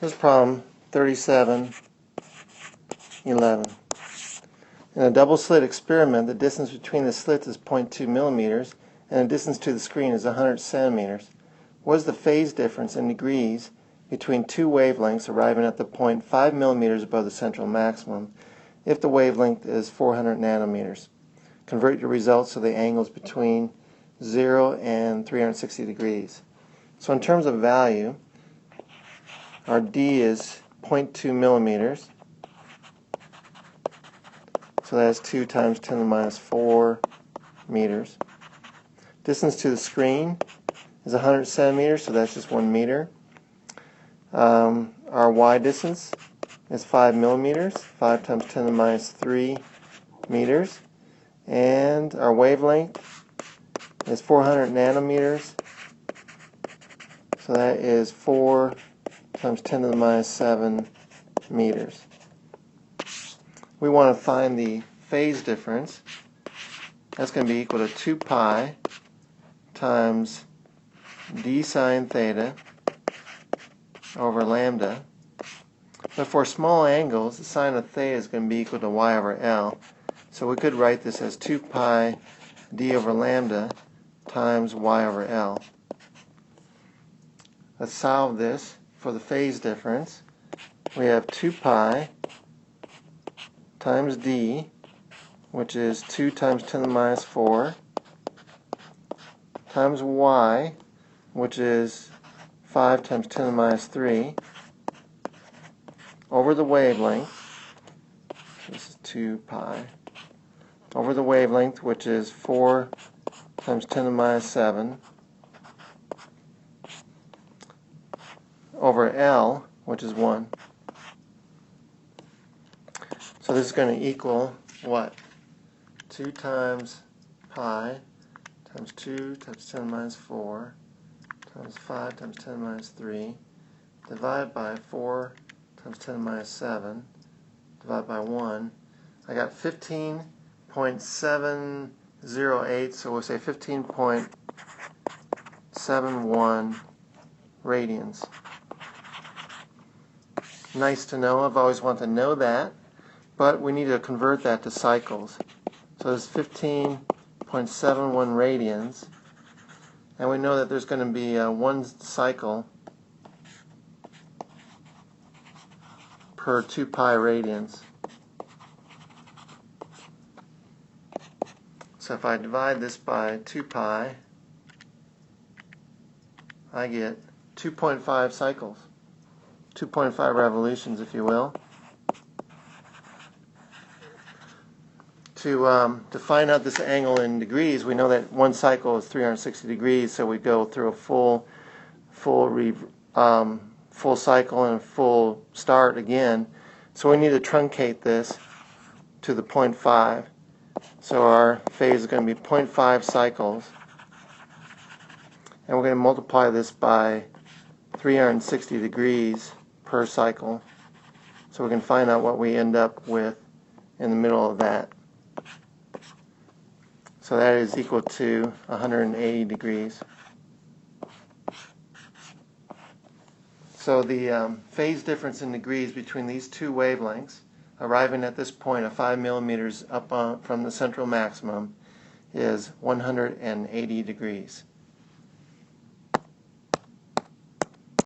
Here's problem 3711. In a double slit experiment, the distance between the slits is 0.2 millimeters and the distance to the screen is 100 centimeters. What is the phase difference in degrees between two wavelengths arriving at the point 5 millimeters above the central maximum if the wavelength is 400 nanometers? Convert your results to the angles between 0 and 360 degrees. So in terms of value, our D is 0.2 millimeters. So that's 2 times 10 to the minus 4 meters. Distance to the screen is 100 centimeters, so that's just 1 meter. Our Y distance is 5 millimeters, 5 times 10 to the minus 3 meters. And our wavelength is 400 nanometers, so that is 4 times 10 to the minus 7 meters. We want to find the phase difference. That's going to be equal to 2 pi times d sine theta over lambda. But for small angles, the sine of theta is going to be equal to y over L. So we could write this as 2 pi d over lambda times y over L. Let's solve this for the phase difference. We have 2 pi times d, which is 2 times 10 to the minus 4, times y, which is 5 times 10 to the minus 3, over the wavelength, this is 2 pi, over the wavelength, which is 4 times 10 to the minus 7, over L, which is 1. So this is going to equal what? 2 times pi times 2 times 10 to the minus 4 times 5 times 10 to the minus 3 divided by 4 times 10 to the minus 7 divided by 1. I got 15.708, so we'll say 15.71 radians. Nice to know. I've always wanted to know that. But we need to convert that to cycles. So it's 15.71 radians. And we know that there's going to be one cycle per 2 pi radians. So if I divide this by 2 pi, I get 2.5 cycles. 2.5 revolutions, if you will. To find out this angle in degrees, we know that one cycle is 360 degrees, so we go through a full cycle and a full start again. So we need to truncate this to the 0.5. So our phase is going to be 0.5 cycles, and we're going to multiply this by 360 degrees per cycle, so we can find out what we end up with in the middle of that. So that is equal to 180 degrees. So the phase difference in degrees between these two wavelengths, arriving at this point of 5 millimeters up from the central maximum, is 180 degrees.